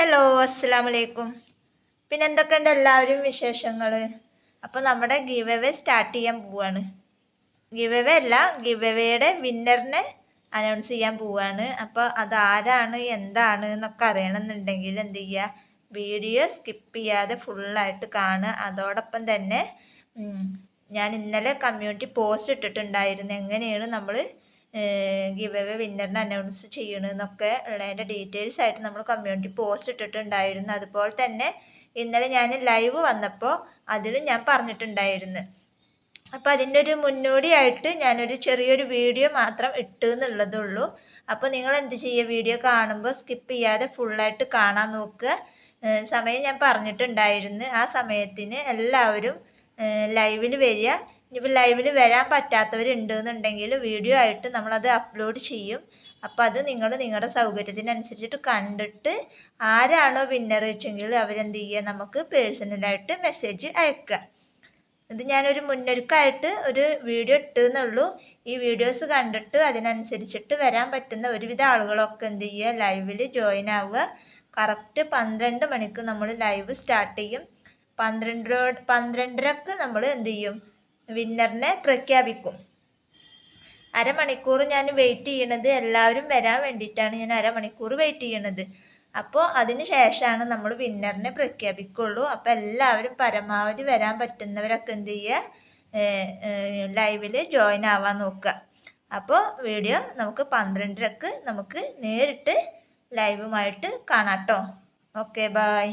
Hello, അസ്സലാമലൈക്കും. പിന്നെ എന്തൊക്കെയുണ്ട് എല്ലാവരും വിശേഷങ്ങൾ? അപ്പോൾ നമ്മുടെ ഗിവ് അവേ സ്റ്റാർട്ട് ചെയ്യാൻ പോവാണ്. ഗിവ് അവേ അല്ല, ഗിവ് അവേയുടെ വിന്നറിനെ അനൗൺസ് ചെയ്യാൻ പോവാണ്. അപ്പോൾ അതാരാണ് എന്താണ് എന്നൊക്കെ അറിയണമെന്നുണ്ടെങ്കിൽ എന്ത് ചെയ്യുക, വീഡിയോ സ്കിപ്പ് ചെയ്യാതെ ഫുള്ളായിട്ട് കാണുക. അതോടൊപ്പം തന്നെ ഞാൻ ഇന്നലെ കമ്മ്യൂണിറ്റി പോസ്റ്റ് ഇട്ടിട്ടുണ്ടായിരുന്നു, എങ്ങനെയാണ് നമ്മൾ ഗിവ് അവേ വിന്നറിനെ അനൗൺസ് ചെയ്യണമെന്നൊക്കെ ഉള്ളതിൻ്റെ ഡീറ്റെയിൽസ് ആയിട്ട് നമ്മൾ കമ്മ്യൂണിറ്റി പോസ്റ്റ് ഇട്ടിട്ടുണ്ടായിരുന്നു. അതുപോലെ തന്നെ ഇന്നലെ ഞാൻ ലൈവ് വന്നപ്പോൾ അതിലും ഞാൻ പറഞ്ഞിട്ടുണ്ടായിരുന്നു. അപ്പോൾ അതിൻ്റെ ഒരു മുന്നോടിയായിട്ട് ഞാനൊരു ചെറിയൊരു വീഡിയോ മാത്രം ഇട്ടു എന്നുള്ളതുള്ളൂ. അപ്പോൾ നിങ്ങൾ എന്ത് ചെയ്യുക, വീഡിയോ കാണുമ്പോൾ സ്കിപ്പ് ചെയ്യാതെ ഫുള്ളായിട്ട് കാണാൻ നോക്കുക. സമയം ഞാൻ പറഞ്ഞിട്ടുണ്ടായിരുന്നു, ആ സമയത്തിന് എല്ലാവരും ലൈവിൽ വരിക. ഇനിയിപ്പോൾ ലൈവിൽ വരാൻ പറ്റാത്തവരുണ്ട് എന്നുണ്ടെങ്കിൽ വീഡിയോ ആയിട്ട് നമ്മളത് അപ്ലോഡ് ചെയ്യും. അപ്പോൾ അത് നിങ്ങൾ നിങ്ങളുടെ സൗകര്യത്തിനനുസരിച്ചിട്ട് കണ്ടിട്ട് ആരാണോ വിന്നർ വെച്ചെങ്കിൽ അവരെന്ത് ചെയ്യുക, നമുക്ക് പേഴ്സണലായിട്ട് മെസ്സേജ് അയക്കുക. ഇത് ഞാനൊരു മുന്നൊരുക്കമായിട്ട് ഒരു വീഡിയോ ഇട്ടെന്നുള്ളൂ. ഈ വീഡിയോസ് കണ്ടിട്ട് അതിനനുസരിച്ചിട്ട് വരാൻ പറ്റുന്ന ഒരുവിധ ആളുകളൊക്കെ എന്ത് ചെയ്യുക, ലൈവിൽ ജോയിൻ ആവുക. കറക്റ്റ് 12 മണിക്ക് നമ്മൾ ലൈവ് സ്റ്റാർട്ട് ചെയ്യും. 12:30ക്ക് നമ്മൾ എന്ത് ചെയ്യും, വിന്നറിനെ പ്രഖ്യാപിക്കും. അരമണിക്കൂർ ഞാൻ വെയിറ്റ് ചെയ്യണത് എല്ലാവരും വരാൻ വേണ്ടിയിട്ടാണ്. ഞാൻ അരമണിക്കൂർ വെയിറ്റ് ചെയ്യണത്. അപ്പോൾ അതിന് ശേഷമാണ് നമ്മൾ വിന്നറിനെ പ്രഖ്യാപിക്കുള്ളൂ. അപ്പോൾ എല്ലാവരും പരമാവധി വരാൻ പറ്റുന്നവരൊക്കെ എന്ത് ചെയ്യുക, ലൈവിൽ ജോയിൻ ആവാൻ നോക്കുക. അപ്പോൾ വീഡിയോ നമുക്ക് 12:30ക്ക് നമുക്ക് നേരിട്ട് ലൈവുമായിട്ട് കാണാം കേട്ടോ. Okay, bye.